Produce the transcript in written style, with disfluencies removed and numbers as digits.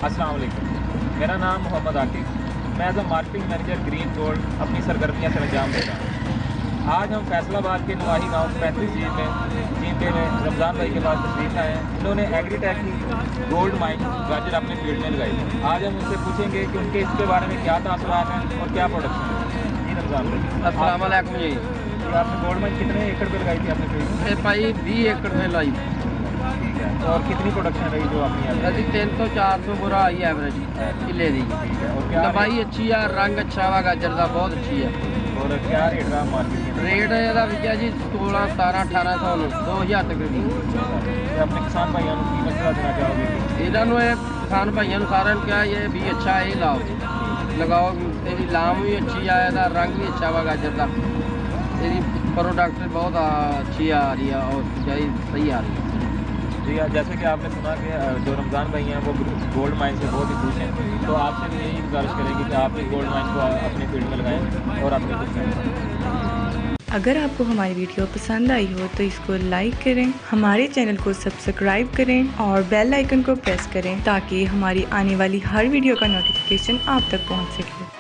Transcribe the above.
अस्सलाम वालेकुम। मेरा नाम मोहम्मद आकिब। मैं as a marketing manager green gold अपनी सरगर्मियाँ से अंजाम दे रहा हूँ। आज हम फैसलाबाद के नवाही गाँव 35 जीते में रमज़ान भाई के पास तशरीफ़ लाए हैं। इन्होंने एग्रीटेक की गोल्ड माइन गाजर अपने फील्ड में लगाई। आज हम उनसे पूछेंगे कि उनके इसके बारे में क्या तासुरात हैं और क्या प्रोडक्शन है। जी रमज़ान भाई, अस्सलाम वालेकुम जी। आपने गोल्ड माइन कितने एकड़ पर लगाई थी अपने फील्ड में? ये भाई 20 एकड़ में लाई। ठीक है, और कितनी प्रोडक्शन रही जो आपने यहाँ अभी 300-400 बोरा आई एवरेज किले दी। ठीक है, और क्या लंबाई अच्छी है, रंग अच्छा वा गाजर का बहुत अच्छी है। और क्या रेट रहा मार्केट में? रेट ਇਹਦਾ ਵਿਕਿਆ ਜੀ 16, 17, 1800 ਨੂੰ 2000 ਤੱਕ ਦੀ। ਤੇ ਆਪਣੇ ਕਿਸਾਨ ਭਾਈਆਂ ਨੂੰ ਕੀ ਮਸਲਾ ਦੇਣਾ ਚਾਹੋਗੇ? ਇਹਨਾਂ ਨੂੰ ਇਹ ਕਿਸਾਨ ਭਾਈਆਂ ਨੂੰ ਸਾਰਿਆਂ ਨੂੰ ਕਿਹਾ ਇਹ ਵੀ ਅੱਛਾ ਇਹ ਲਾਓ ਲਗਾਓ। ਇਹਦੀ ਲਾਮ ਵੀ ਅੱਛੀ ਆ, ਇਹਦਾ ਰੰਗ ਵੀ ਅੱਛਾ ਵਾ ਗਾਜਰ ਦਾ। ਇਹਦੀ प्रोडक्ट बहुत अच्छी आ रही है और सही आ रही है जी। जैसे कि आपने सुना कि जो रमज़ान भाई हैं वो गोल्ड माइन से बहुत ही खुश हैं, तो आपसे भी यही गुजारिश करेंगे कि आप भी गोल्ड माइन को अपने फील्ड में लगाएं और अपने कुछ करें। अगर आपको हमारी वीडियो पसंद आई हो तो इसको लाइक करें, हमारे चैनल को सब्सक्राइब करें और बेल आइकन को प्रेस करें ताकि हमारी आने वाली हर वीडियो का नोटिफिकेशन आप तक पहुंच सके।